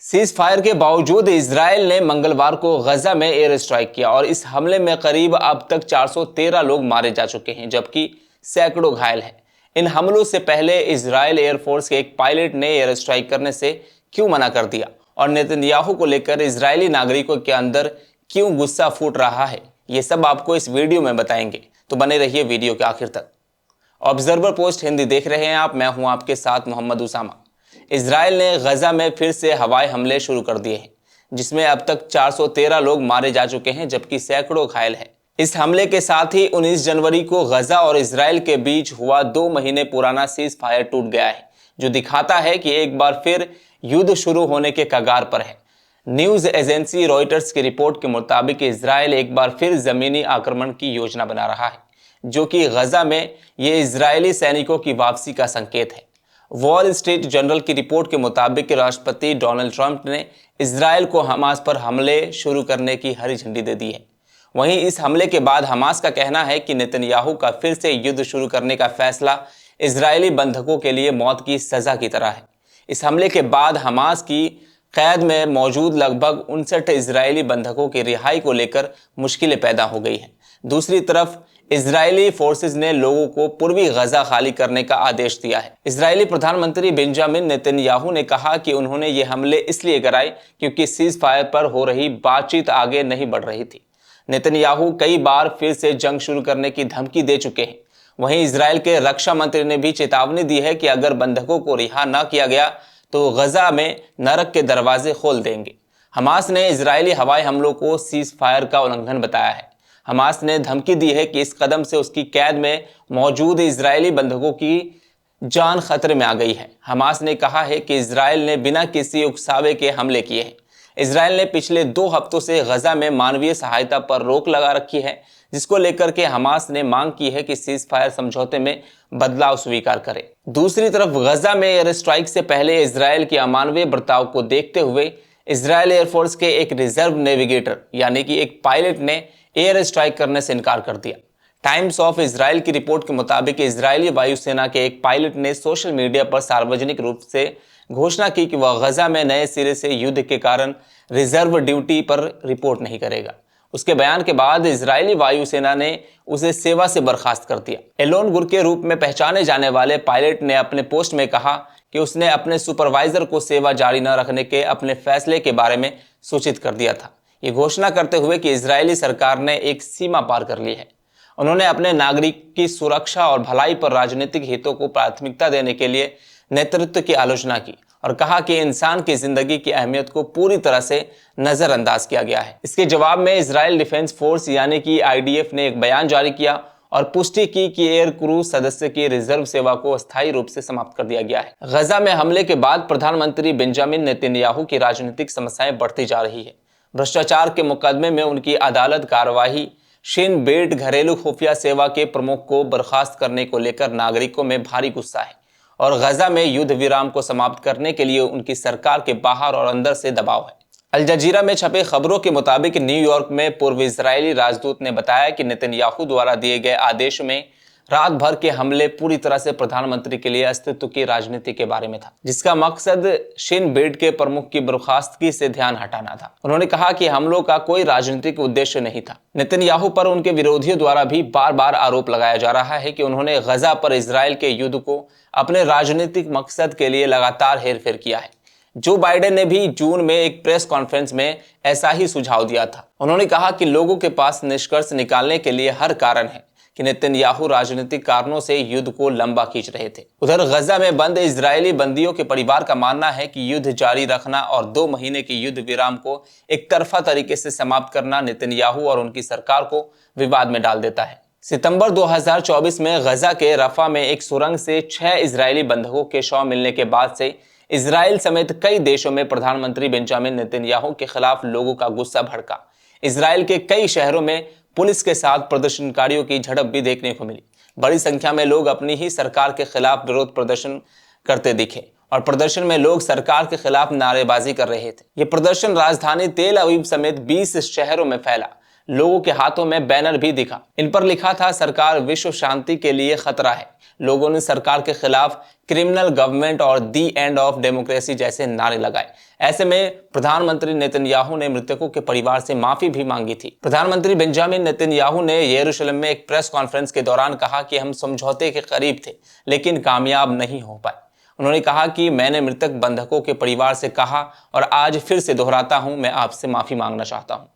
Cease fire के बावजूद Israel ने मंगलवार को गजा में एयर स्ट्राइक किया और इस हमले में करीब अब तक 413 लोग मारे जा चुके हैं, जबकि सैकड़ों घायल हैं। इन हमलों से पहले इजराइल एयरफोर्स के एक पायलट ने एयर स्ट्राइक करने से क्यों मना कर दिया और नेतन्याहू को लेकर इजरायली नागरिकों के अंदर क्यों गुस्सा फूट रहा है, ये सब आपको इस वीडियो में बताएंगे, तो बने रहिए वीडियो के आखिर तक। ऑब्जर्वर पोस्ट हिंदी देख रहे हैं आप, मैं हूं आपके साथ मोहम्मद उसामा। इजराइल ने गजा में फिर से हवाई हमले शुरू कर दिए हैं, जिसमें अब तक 413 लोग मारे जा चुके हैं, जबकि सैकड़ों घायल हैं। इस हमले के साथ ही 19 जनवरी को गजा और इजराइल के बीच हुआ 2 महीने पुराना सीज फायर टूट गया है, जो दिखाता है कि एक बार फिर युद्ध शुरू होने के कगार पर है। न्यूज एजेंसी रॉयटर्स की रिपोर्ट के मुताबिक इजराइल एक बार फिर जमीनी आक्रमण की योजना बना रहा है, जो कि गजा में ये इजरायली सैनिकों की वापसी का संकेत है। वॉल स्ट्रीट जर्नल की रिपोर्ट के मुताबिक राष्ट्रपति डोनाल्ड ट्रंप ने इजराइल को हमास पर हमले शुरू करने की हरी झंडी दे दी है। वहीं इस हमले के बाद हमास का कहना है कि नेतन्याहू का फिर से युद्ध शुरू करने का फैसला इजरायली बंधकों के लिए मौत की सजा की तरह है। इस हमले के बाद हमास की कैद में मौजूद लगभग 59 इजरायली बंधकों की रिहाई को लेकर मुश्किलें पैदा हो गई हैं। दूसरी तरफ इजरायली फोर्सेज ने लोगों को पूर्वी गजा खाली करने का आदेश दिया है। इजरायली प्रधानमंत्री बेंजामिन नेतन्याहू ने कहा कि उन्होंने ये हमले इसलिए कराए क्योंकि सीज फायर पर हो रही बातचीत आगे नहीं बढ़ रही थी। नेतन्याहू कई बार फिर से जंग शुरू करने की धमकी दे चुके हैं। वहीं इजराइल के रक्षा मंत्री ने भी चेतावनी दी है कि अगर बंधकों को रिहा न किया गया तो गजा में नरक के दरवाजे खोल देंगे। हमास ने इजरायली हवाई हमलों को सीज फायर का उल्लंघन बताया है। हमास ने धमकी दी है कि इस कदम से उसकी कैद में मौजूद इजरायली बंधकों की जान खतरे में आ गई है। हमास ने कहा है कि इजराइल ने बिना किसी उकसावे के हमले किए हैं। इजराइल ने पिछले 2 हफ्तों से गजा में मानवीय सहायता पर रोक लगा रखी है, जिसको लेकर के हमास ने मांग की है कि सीज फायर समझौते में बदलाव स्वीकार करे। दूसरी तरफ गजा में एयर स्ट्राइक से पहले इजराइल के अमानवीय बर्ताव को देखते हुए इजराइल एयरफोर्स के एक रिजर्व नेविगेटर यानी कि एक पायलट ने एयर स्ट्राइक करने से इनकार कर दिया। टाइम्स ऑफ इजराइल की रिपोर्ट के मुताबिक इजरायली वायुसेना के एक पायलट ने सोशल मीडिया पर सार्वजनिक रूप से घोषणा की कि वह गजा में नए सिरे से युद्ध के कारण रिजर्व ड्यूटी पर रिपोर्ट नहीं करेगा। उसके बयान के बाद इजरायली वायुसेना ने उसे सेवा से बर्खास्त कर दिया। एलोन गुर के रूप में पहचाने जाने वाले पायलट ने अपने पोस्ट में कहा कि उसने अपने सुपरवाइजर को सेवा जारी न रखने के अपने फैसले के बारे में सूचित कर दिया था, ये घोषणा करते हुए कि इजरायली सरकार ने एक सीमा पार कर ली है। उन्होंने अपने नागरिक की सुरक्षा और भलाई पर राजनीतिक हितों को प्राथमिकता देने के लिए नेतृत्व की आलोचना की और कहा कि इंसान की जिंदगी की अहमियत को पूरी तरह से नजरअंदाज किया गया है। इसके जवाब में इजराइल डिफेंस फोर्स यानी कि IDF ने एक बयान जारी किया और पुष्टि की कि एयर क्रू सदस्य की रिजर्व सेवा को अस्थायी रूप से समाप्त कर दिया गया है। गजा में हमले के बाद प्रधानमंत्री बेंजामिन नेतन्याहू की राजनीतिक समस्याएं बढ़ती जा रही है। भ्रष्टाचार के मुकदमे में उनकी अदालत कार्यवाही, शिन बेट घरेलू खुफिया सेवा के प्रमुख को बर्खास्त करने को लेकर नागरिकों में भारी गुस्सा है और गजा में युद्ध विराम को समाप्त करने के लिए उनकी सरकार के बाहर और अंदर से दबाव है। अल जजीरा में छपे खबरों के मुताबिक न्यूयॉर्क में पूर्व इजरायली राजदूत ने बताया कि नेतन्याहू द्वारा दिए गए आदेश में रात भर के हमले पूरी तरह से प्रधानमंत्री के लिए अस्तित्व की राजनीति के बारे में था, जिसका मकसद शिन बेट के प्रमुख की बर्खास्तगी से ध्यान हटाना था। उन्होंने कहा कि हमलों का कोई राजनीतिक उद्देश्य नहीं था। नेतन्याहू पर उनके विरोधियों द्वारा भी बार बार आरोप लगाया जा रहा है कि उन्होंने गजा पर इजराइल के युद्ध को अपने राजनीतिक मकसद के लिए लगातार हेरफेर किया है। जो बाइडेन ने भी जून में एक प्रेस कॉन्फ्रेंस में ऐसा ही सुझाव दिया था। उन्होंने कहा कि लोगों के पास निष्कर्ष निकालने के लिए हर कारण है कि नेतन्याहू राजनीतिक कारणों से युद्ध को लंबा खींच रहे थे। उधर गजा में बंद इजरायली बंदियों के परिवार का मानना है कि युद्ध जारी रखना और 2 महीने के युद्ध विराम को एक तरफा तरीके से समाप्त करना नेतन्याहू और उनकी सरकार को विवाद में डाल देता है। सितंबर 2024 में गजा के रफा में एक सुरंग से 6 इजरायली बंधकों के शव मिलने के बाद से इजराइल समेत कई देशों में प्रधानमंत्री बेंजामिन नेतन्याहू के खिलाफ लोगों का गुस्सा भड़का। इजराइल के कई शहरों में पुलिस के साथ प्रदर्शनकारियों की झड़प भी देखने को मिली। बड़ी संख्या में लोग अपनी ही सरकार के खिलाफ विरोध प्रदर्शन करते दिखे और प्रदर्शन में लोग सरकार के खिलाफ नारेबाजी कर रहे थे। ये प्रदर्शन राजधानी तेल अवीव समेत 20 शहरों में फैला। लोगों के हाथों में बैनर भी दिखा। इन पर लिखा था, सरकार विश्व शांति के लिए खतरा है। लोगों ने सरकार के खिलाफ क्रिमिनल गवर्नमेंट और दी एंड ऑफ डेमोक्रेसी जैसे नारे लगाए। ऐसे में प्रधानमंत्री नेतन्याहू ने मृतकों के परिवार से माफी भी मांगी थी। प्रधानमंत्री बेंजामिन नेतन्याहू ने यरूशलेम में एक प्रेस कॉन्फ्रेंस के दौरान कहा कि हम समझौते के करीब थे, लेकिन कामयाब नहीं हो पाए। उन्होंने कहा कि मैंने मृतक बंधकों के परिवार से कहा और आज फिर से दोहराता हूं, मैं आपसे माफी मांगना चाहता हूं।